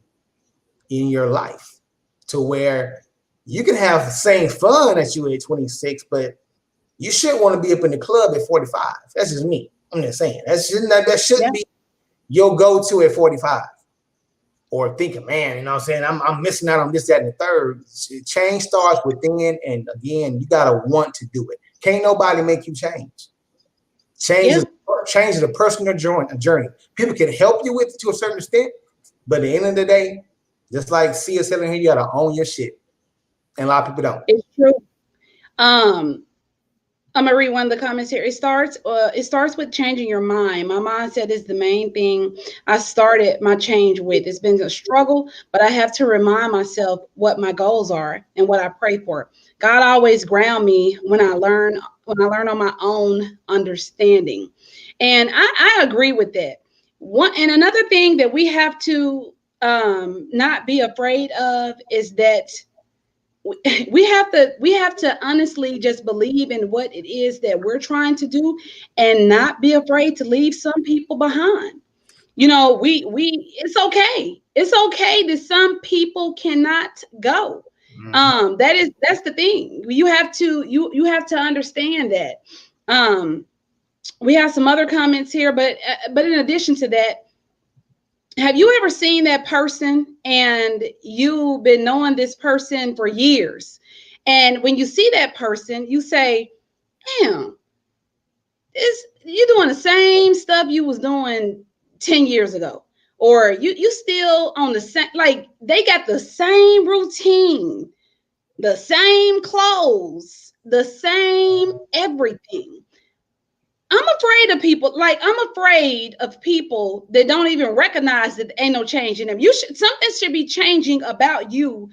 in your life to where you can have the same fun as you at 26, but you shouldn't want to be up in the club at 45. That's just me. I'm just saying that shouldn't be your go-to at 45. Or thinking, man, you know what I'm saying? I'm missing out on this, that, and the third. Change starts within, and again, you gotta want to do it. Can't nobody make you change. Change is a personal journey. People can help you with it to a certain extent, but at the end of the day, just like Sia said in here, you gotta own your shit. And a lot of people don't. It's true. I'm gonna read one of the comments here. It starts with changing your mind. My mindset is the main thing I started my change with. It's been a struggle, but I have to remind myself what my goals are and what I pray for. God always ground me when I learn on my own understanding. And I agree with that. And another thing that we have to not be afraid of is that we have to honestly just believe in what it is that we're trying to do and not be afraid to leave some people behind. You know, it's okay. It's okay that some people cannot go. That's the thing. You have to understand that. We have some other comments here, but in addition to that, have you ever seen that person and you've been knowing this person for years? And when you see that person, you say, "Damn, you're doing the same stuff you was doing 10 years ago." Or you still on the same, like they got the same routine, the same clothes, the same everything. I'm afraid of people. Like, I'm afraid of people that don't even recognize that there ain't no change in them. Something should be changing about you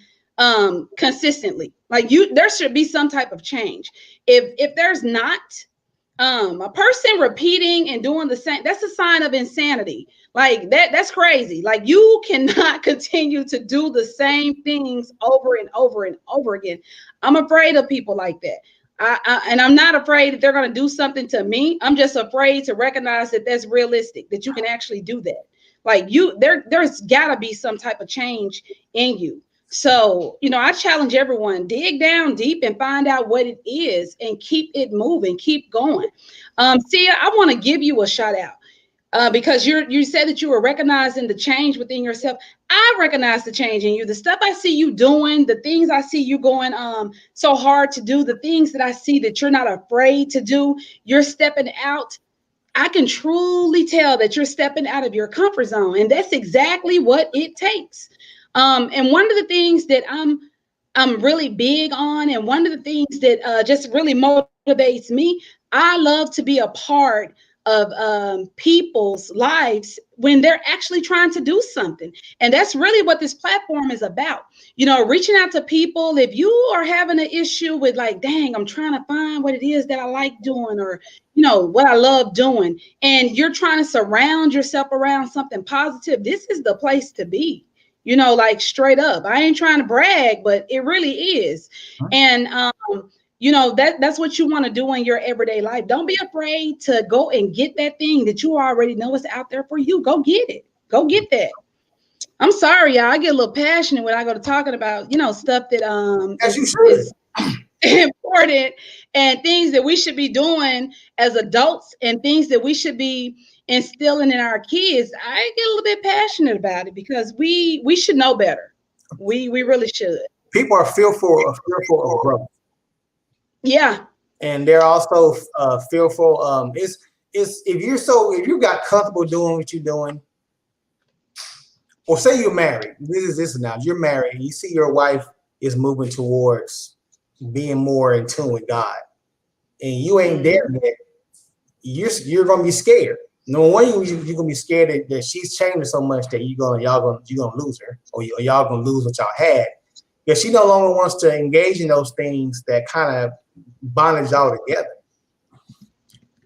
consistently. Like, there should be some type of change. If there's not, a person repeating and doing the same, that's a sign of insanity. Like that's crazy. Like, you cannot continue to do the same things over and over and over again. I'm afraid of people like that. And I'm not afraid that they're going to do something to me. I'm just afraid to recognize that that's realistic, that you can actually do that. Like, there's got to be some type of change in you. So, you know, I challenge everyone, dig down deep and find out what it is and keep it moving, keep going. Sia, I want to give you a shout out. because you said that you were recognizing the change within yourself. I recognize the change in you. The stuff I see you doing, the things I see you going so hard to do, the things that I see that you're not afraid to do, you're stepping out. I can truly tell that you're stepping out of your comfort zone, and that's exactly what it takes. And one of the things that I'm really big on, and one of the things that just really motivates me, I love to be a part of people's lives when they're actually trying to do something. And that's really what this platform is about. Reaching out to people. If you are having an issue with like, dang, I'm trying to find what it is that I like doing, or, what I love doing, and you're trying to surround yourself around something positive, this is the place to be. Like straight up. I ain't trying to brag, but it really is. And that's what you want to do in your everyday life. Don't be afraid to go and get that thing that you already know is out there for you. Go get it. Go get that. I'm sorry, y'all. I get a little passionate when I go to talking about, stuff that is important, and things that we should be doing as adults, and things that we should be instilling in our kids. I get a little bit passionate about it because we should know better. We really should. People are fearful of growth. Yeah. And they're also fearful. If you got comfortable doing what you're doing, or say you're married. This now. You're married and you see your wife is moving towards being more in tune with God, and you ain't there yet. You're gonna be scared. No one, you're gonna be scared that she's changing so much that y'all gonna lose her, or y'all gonna lose what y'all had. Because she no longer wants to engage in those things that kind of bonded y'all together.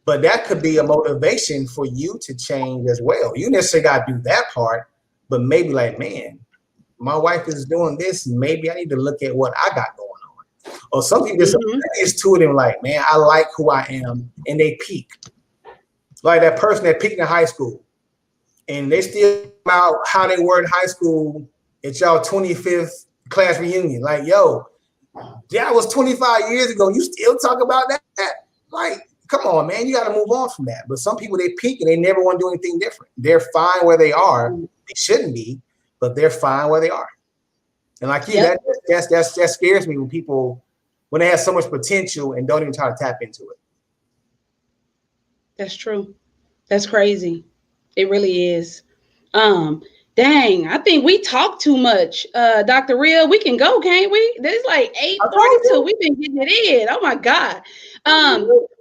But that could be a motivation for you to change as well. You necessarily got to do that part, but maybe like, man, my wife is doing this. Maybe I need to look at what I got going on. Or some people just to it and like, man, I like who I am, and they peak. Like that person that peaked in high school, and they still about how they were in high school at y'all 25th class reunion. Like, yo, that was 25 years ago. You still talk about that? Like, come on, man. You got to move on from that. But some people, they peak and they never want to do anything different. They're fine where they are. They shouldn't be, but they're fine where they are. And like you, that scares me when they have so much potential and don't even try to tap into it. That's true. That's crazy. It really is. Dang, I think we talk too much. Dr. Real, we can go, can't we? There's like 8:42. We've been getting it in. Oh my God.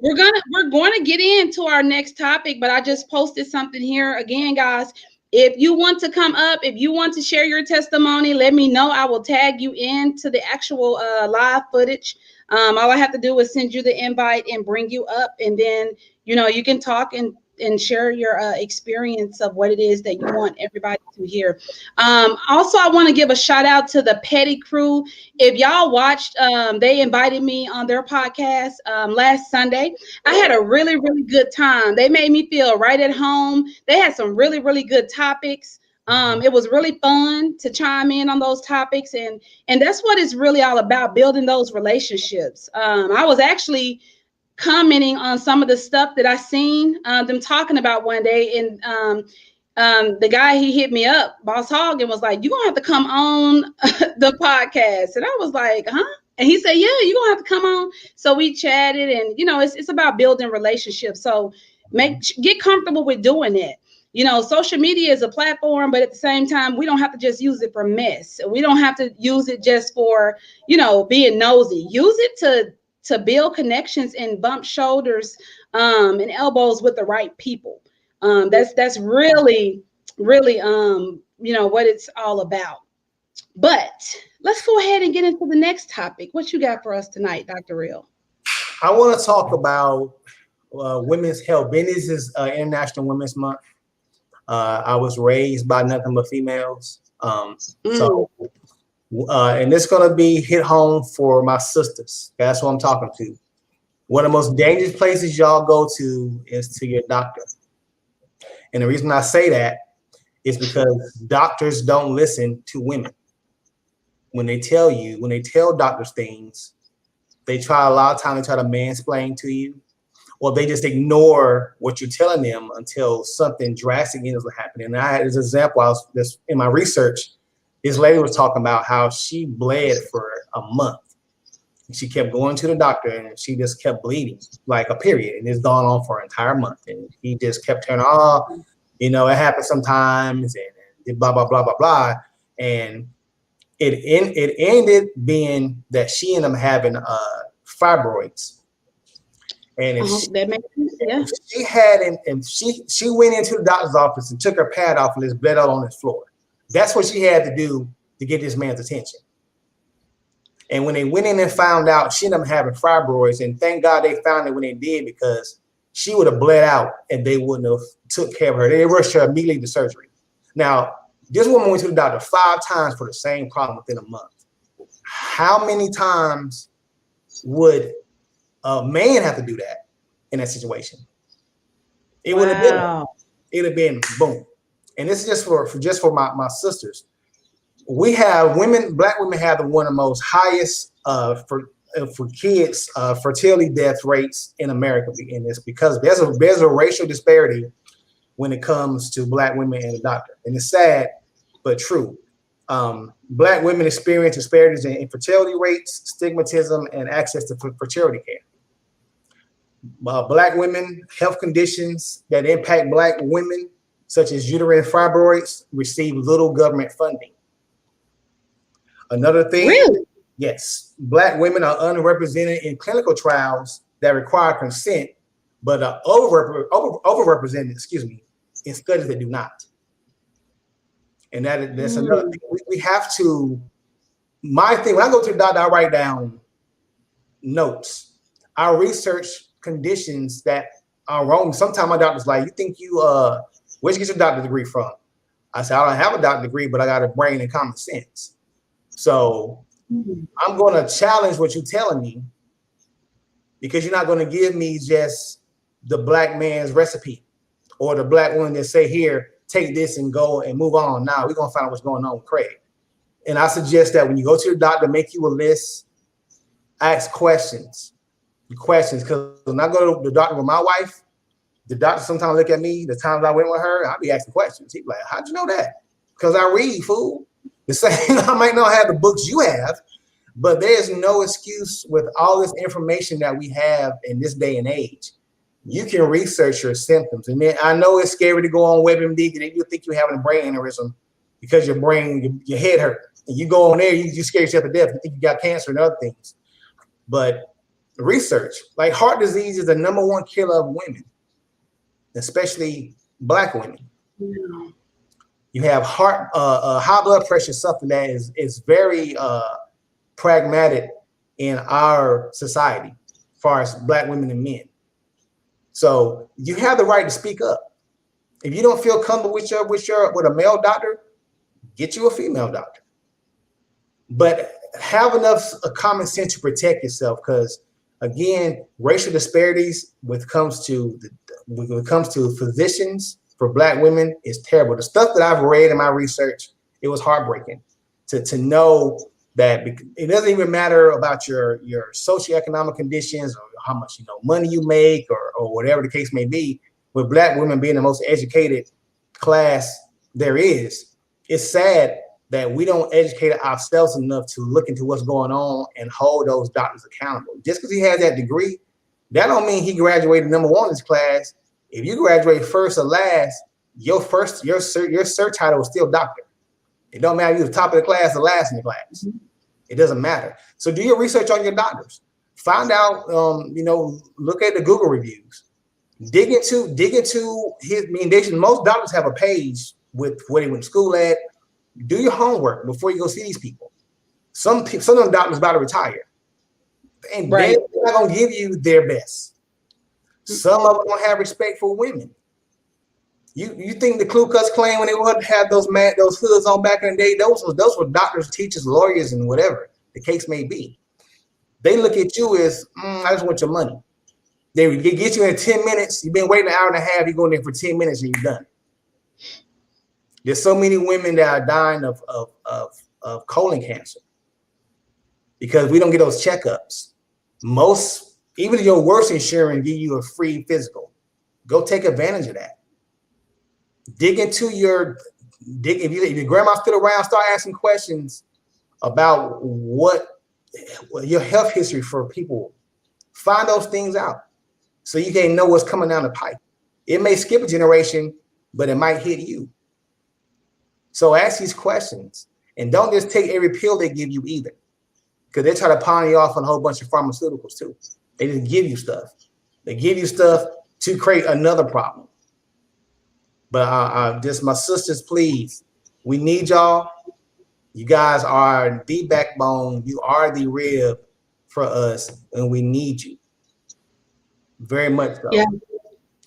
We're going to get into our next topic, but I just posted something here again, guys. If you want to come up, if you want to share your testimony, let me know. I will tag you into the actual live footage. All I have to do is send you the invite and bring you up, and then you can talk and share your experience of what it is that you want everybody to hear. Also, I want to give a shout out to the Petty Crew. If y'all watched, they invited me on their podcast last Sunday. I had a really, really good time. They made me feel right at home. They had some really, really good topics. It was really fun to chime in on those topics. And that's what it's really all about, building those relationships. I was actually commenting on some of the stuff that I seen them talking about one day, and the guy, he hit me up, Boss Hog, and was like, "You gonna have to come on the podcast." And I was like, "Huh?" And he said, "Yeah, you gonna have to come on." So we chatted, and it's about building relationships. So get comfortable with doing it. Social media is a platform, but at the same time, we don't have to just use it for mess. We don't have to use it just for being nosy. Use it to build connections and bump shoulders and elbows with the right people. That's really, really, what it's all about. But let's go ahead and get into the next topic. What you got for us tonight, Dr. Real? I want to talk about women's health. This is International Women's Month. I was raised by nothing but females. And it's going to be hit home for my sisters. That's what I'm talking to. One of the most dangerous places y'all go to is to your doctor. And the reason I say that is because doctors don't listen to women. When they tell doctors things, they try a lot of times to try to mansplain to you, or they just ignore what you're telling them until something drastic ends up happening. And I had as an example, I was just in my research, this lady was talking about how she bled for a month. She kept going to the doctor and she just kept bleeding like a period, and it's gone on for an entire month. And he just kept telling her, it happens sometimes, and blah blah blah blah blah. And it ended being that she ended up having fibroids. And if that makes sense, yeah. she had, and she went into the doctor's office and took her pad off and there's blood all on his floor. That's what she had to do to get this man's attention. And when they went in and found out she ended up having fibroids, and thank God they found it when they did, because she would have bled out and they wouldn't have took care of her. They rushed her immediately to surgery. Now, this woman went to the doctor 5 times for the same problem within a month. How many times would a man have to do that in that situation? It would have been. It would have been boom. And this is just for my sisters. We have women, Black women have one of the most highest for kids fertility death rates in America. And it's because there's a racial disparity when it comes to Black women and the doctor. And it's sad, but true. Black women experience disparities in fertility rates, stigmatism, and access to fertility care. Black women, health conditions that impact Black women, such as uterine fibroids, receive little government funding. Another thing, really? Yes, Black women are underrepresented in clinical trials that require consent, but are overrepresented, in studies that do not. And that's another thing. We have to, my thing, when I go to the doctor, I write down notes. I research conditions that are wrong. Sometimes my doctor's like, you think where'd you get your doctor's degree from? I said, I don't have a doctor's degree, but I got a brain and common sense. So I'm going to challenge what you're telling me, because you're not going to give me just the Black man's recipe or the Black woman that say, here, take this and go and move on. Now we're going to find out what's going on with Craig. And I suggest that when you go to your doctor, make you a list, ask questions. Because when I go to the doctor with my wife, the doctor sometimes look at me, the times I went with her, I'll be asking questions. He'd be like, how'd you know that? Because I read, fool. The same, I might not have the books you have, but there's no excuse with all this information that we have in this day and age. You can research your symptoms. And then I know it's scary to go on WebMD and you think you're having a brain aneurysm because your head hurt. And you go on there, you scare yourself to death. You think you got cancer and other things. But research, like heart disease is the #1 killer of women, especially Black women. Yeah. You have high blood pressure, something that is very pragmatic in our society, as far as Black women and men. So you have the right to speak up. If you don't feel comfortable with a male doctor, get you a female doctor. But have enough common sense to protect yourself, because again, racial disparities when it comes to physicians for Black women is terrible. The stuff that I've read in my research, it was heartbreaking to know that it doesn't even matter about your socioeconomic conditions or how much money you make or whatever the case may be. With Black women being the most educated class there is, it's sad that we don't educate ourselves enough to look into what's going on and hold those doctors accountable. Just because he has that degree, that don't mean he graduated #1 in his class. If you graduate first or last, your cert title is still doctor. It don't matter if you're the top of the class or last in the class. It doesn't matter. So do your research on your doctors. Find out, look at the Google reviews. Dig into his. Most doctors have a page with where they went to school at. Do your homework before you go see these people. Some of them doctors about to retire, and they're not gonna give you their best. Some of them don't have respect for women. You think the Ku Klux Klan, when they would have those hoods on back in the day, those were doctors, teachers, lawyers, and whatever the case may be. They look at you as, I just want your money. They get you in 10 minutes. You've been waiting an hour and a half. You go in there for 10 minutes and you're done. There's so many women that are dying of colon cancer because we don't get those checkups. Even your worst insurance give you a free physical. Go take advantage of that. If your grandma's still around, start asking questions about what your health history for people. Find those things out so you can know what's coming down the pipe. It may skip a generation, but it might hit you. So ask these questions and don't just take every pill they give you either, because they try to pawn you off on a whole bunch of pharmaceuticals too. They just give you stuff. They give you stuff to create another problem. But just my sisters, please, we need y'all. You guys are the backbone. You are the rib for us, and we need you very much so. Yeah.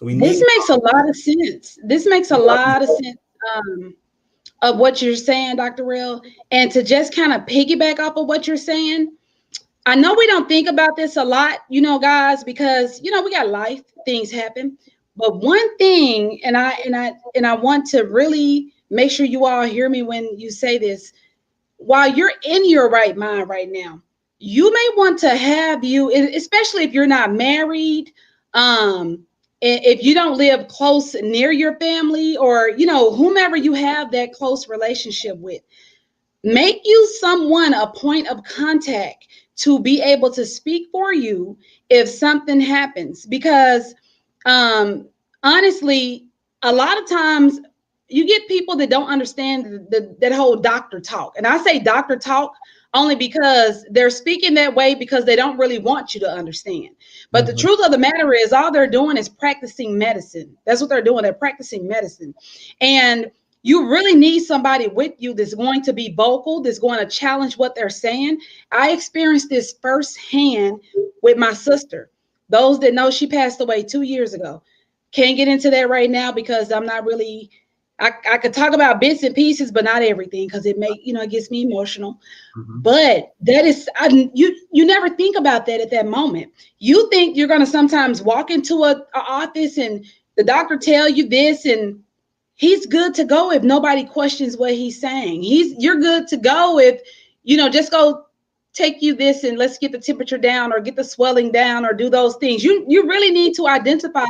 This makes a lot of sense. This makes a lot of sense of what you're saying, Dr. Real. And to just kind of piggyback off of what you're saying, I know we don't think about this a lot, guys, because we got life, things happen. But one thing, and I want to really make sure you all hear me when you say this, while you're in your right mind right now, you may want to have especially if you're not married, if you don't live close near your family, or whomever you have that close relationship with, make you someone a point of contact to be able to speak for you if something happens. Because honestly, a lot of times you get people that don't understand that whole doctor talk. And I say doctor talk only because they're speaking that way because they don't really want you to understand. But the truth of the matter is, all they're doing is practicing medicine. That's what they're doing. They're practicing medicine. And you really need somebody with you that's going to be vocal, that's going to challenge what they're saying. I experienced this firsthand with my sister. Those that know, she passed away 2 years ago. Can't get into that right now because I'm not really, I could talk about bits and pieces, but not everything, because it gets me emotional. But that is, you never think about that at that moment. You think you're going to sometimes walk into a office and the doctor tell you this, and he's good to go if nobody questions what he's saying. You're good to go if, just go take you this and let's get the temperature down or get the swelling down or do those things. You really need to identify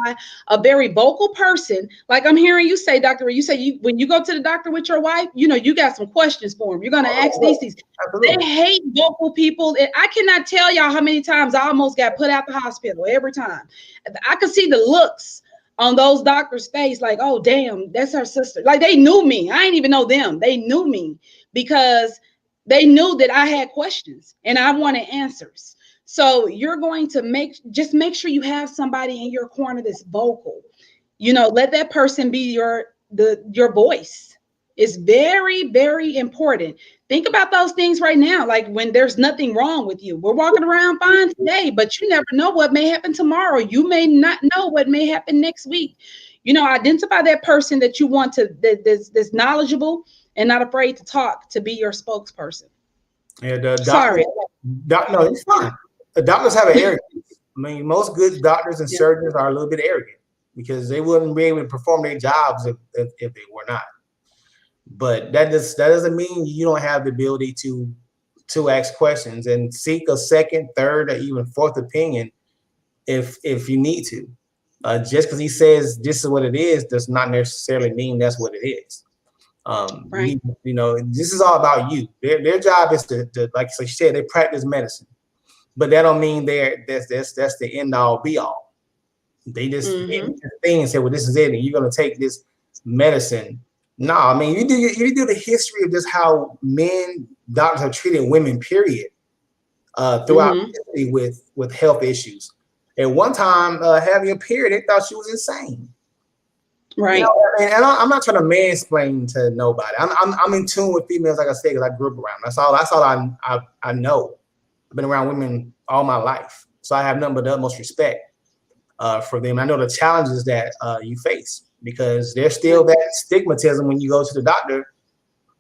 a very vocal person. Like I'm hearing you say, Dr. You say when you go to the doctor with your wife, you got some questions for him. You're going to ask these things. They hate vocal people. And I cannot tell y'all how many times I almost got put out the hospital every time. I could see the looks on those doctors' face, like, oh, damn, that's her sister. Like, they knew me. I didn't even know them. They knew me because they knew that I had questions and I wanted answers. So you're going to make sure you have somebody in your corner that's vocal. Let that person be your voice. It's very, very important. Think about those things right now. Like when there's nothing wrong with you, we're walking around fine today, but you never know what may happen tomorrow. You may not know what may happen next week. Identify that person that you want that's knowledgeable and not afraid to talk, to be your spokesperson. And sorry, no, it's fine. The doctors have an arrogance. I mean, most good doctors and surgeons are a little bit arrogant because they wouldn't be able to perform their jobs if they were not. But that doesn't mean you don't have the ability to ask questions and seek a second, third, or even fourth opinion if you need to. Just because he says this is what it is does not necessarily mean that's what it is. Right. This is all about you. Their job is to like you said, they practice medicine, but that don't mean that's the end all be all. They just thing and say, well, this is it, and you're gonna take this medicine. No, I mean you do the history of just how doctors have treated women, period, throughout history with health issues. At one time, having a period, they thought she was insane. Right. And I'm not trying to mansplain to nobody. I'm in tune with females, like I said, because I grew up around. That's all I know. I've been around women all my life, so I have nothing but the utmost respect for them. I know the challenges that you face because there's still that stigmatism when you go to the doctor.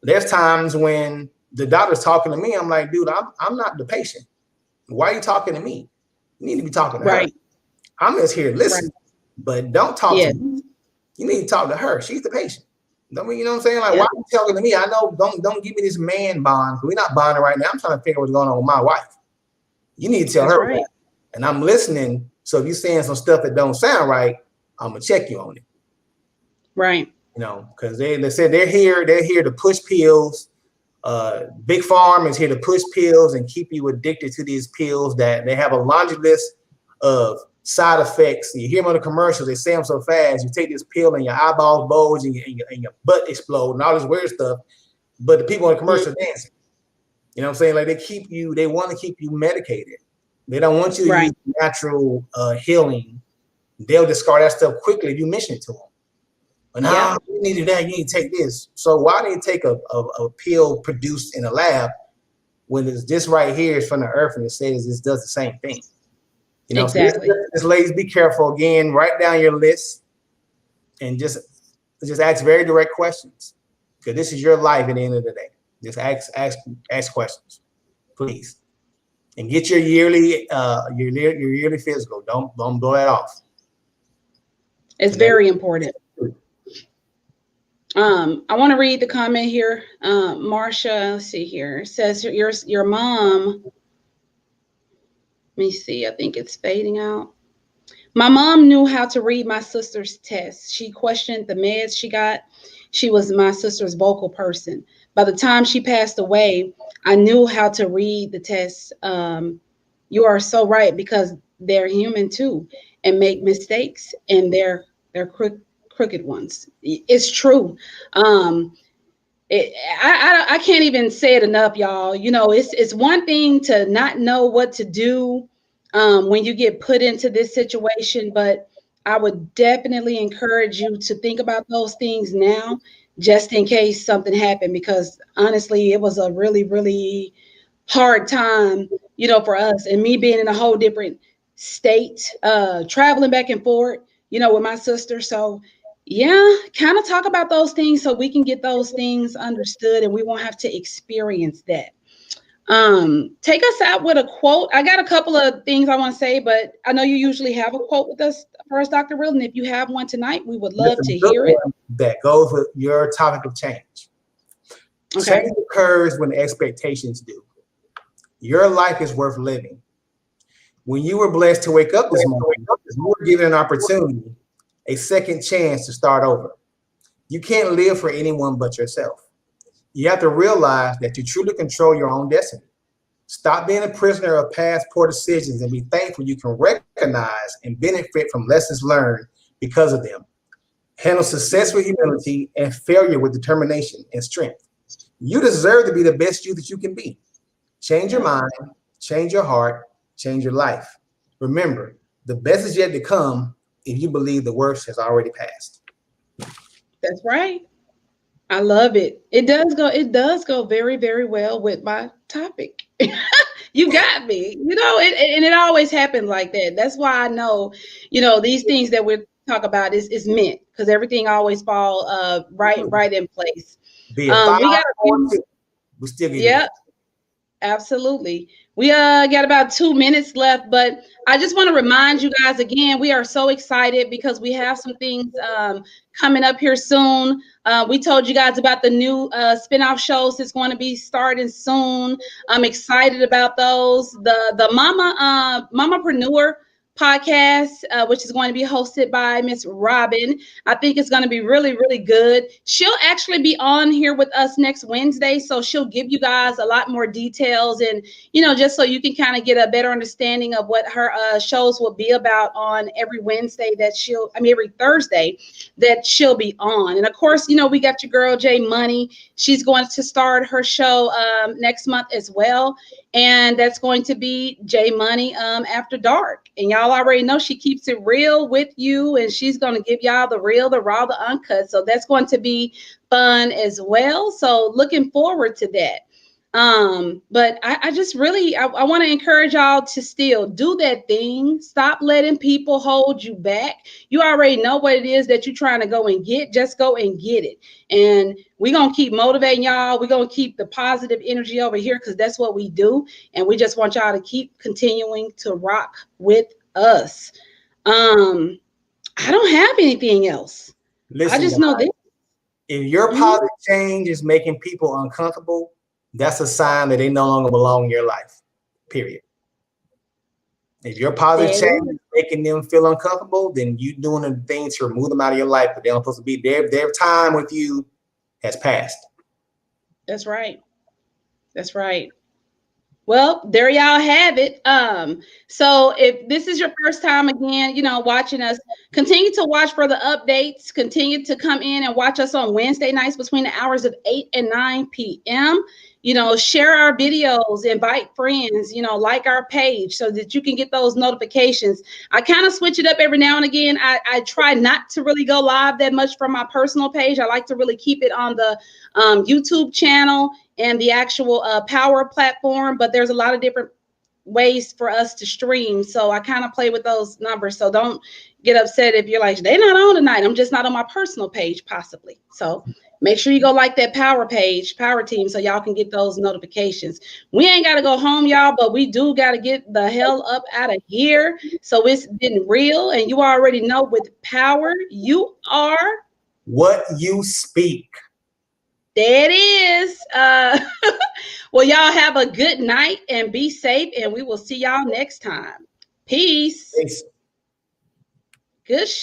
There's times when the doctor's talking to me, I'm like, dude, I'm not the patient. Why are you talking to me? You need to be talking to her. I'm just here to listen, but don't talk to me. You need to talk to her. She's the patient. You know what I'm saying? Like, why are you talking to me? I know, don't give me this man bond. We're not bonding right now. I'm trying to figure out what's going on with my wife. You need to tell her. Right. and I'm listening. So if you're saying some stuff that don't sound right, I'm gonna check you on it. Right. You know, because they said they're here to push pills. Big Pharma is here to push pills and keep you addicted to these pills that they have a laundry list of side effects. You hear them on the commercials, they say them so fast. You take this pill and your eyeballs bulge and your butt explode and all this weird stuff. But the people in the commercial dancing. You know what I'm saying? Like they want to keep you medicated. They don't want you to use natural healing. They'll discard that stuff quickly if you mention it to them. But now you need that, you need to take this. So why do you take a pill produced in a lab when it's this right here is from the earth and it says this does the same thing? You know, exactly. So just ladies, be careful. Again, write down your list and just ask very direct questions, because this is your life at the end of the day. Just ask questions, please, and get your yearly physical. Don't blow that off. It's very important. I want to read the comment here. Marsha, let's see here. It says your mom. Let me see. I think it's fading out. My mom knew how to read my sister's tests. She questioned the meds she got. She was my sister's vocal person. By the time she passed away, I knew how to read the tests. You are so right, because they're human too and make mistakes, and they're crooked ones. It's true. I can't even say it enough, y'all. You know, it's one thing to not know what to do when you get put into this situation, but I would definitely encourage you to think about those things now, just in case something happened, because honestly, it was a really, really hard time, you know, for us, and me being in a whole different state, traveling back and forth, you know, with my sister. So yeah, kind of talk about those things so we can get those things understood and we won't have to experience that. Take us out with a quote. I got a couple of things I want to say, but I know you usually have a quote with us first, Dr. Reardon. If you have one tonight, we would love to hear it. That goes with your topic of change. Okay. Change occurs when expectations do. Your life is worth living. When you were blessed to wake up this morning, you were given an opportunity, a second chance to start over. You can't live for anyone but yourself. You have to realize that you truly control your own destiny. Stop being a prisoner of past poor decisions and be thankful you can recognize and benefit from lessons learned because of them. Handle success with humility and failure with determination and strength. You deserve to be the best you that you can be. Change your mind, change your heart, change your life. Remember, the best is yet to come if you believe the worst has already passed. That's right. I love it. It does go very, very well with my topic. You got me, you know, and it always happens like that. That's why I know, you know, these things that we talk about is meant, because everything always fall right in place. We got we still get yeah. Absolutely. We got about 2 minutes left, but I just want to remind you guys again, we are so excited because we have some things coming up here soon. We told you guys about the new spinoff shows that's going to be starting soon. I'm excited about those. The Mamapreneur podcast, which is going to be hosted by Miss Robin. I think it's going to be really, really good. She'll actually be on here with us next Wednesday, so she'll give you guys a lot more details, and you know, just so you can kind of get a better understanding of what her shows will be about on every Wednesday that every Thursday that she'll be on. And of course, you know, we got your girl J Money. She's going to start her show next month as well. And that's going to be J Money After Dark. And y'all already know she keeps it real with you, and she's going to give y'all the real, the raw, the uncut. So that's going to be fun as well. So looking forward to that. But I just really, I want to encourage y'all to still do that thing. Stop letting people hold you back. You already know what it is that you're trying to go and get. Just go and get it. And we're going to keep motivating y'all. We're going to keep the positive energy over here, because that's what we do. And we just want y'all to keep continuing to rock with us. I don't have anything else. Listen, I just know this. If your positive change is making people uncomfortable, that's a sign that they no longer belong in your life, period. If your positive change is making them feel uncomfortable, then you doing the things to remove them out of your life, but they're not supposed to be there. Their time with you has passed. That's right. That's right. Well, there y'all have it. So if this is your first time again, watching us, continue to watch for the updates. Continue to come in and watch us on Wednesday nights between the hours of 8 and 9 p.m. Share our videos, invite friends, like our page so that you can get those notifications. I kind of switch it up every now and again. I try not to really go live that much from my personal page. I like to really keep it on the YouTube channel and the actual Power platform, but there's a lot of different ways for us to stream. So I kind of play with those numbers. So don't get upset if you're like, they're not on tonight. I'm just not on my personal page, possibly. So make sure you go like that Power page, Power Team, so y'all can get those notifications. We ain't got to go home, y'all, but we do got to get the hell up out of here. So it's been real. And you already know with Power, you are what you speak. There it is. Well, y'all have a good night and be safe, and we will see y'all next time. Peace. Peace. Good show.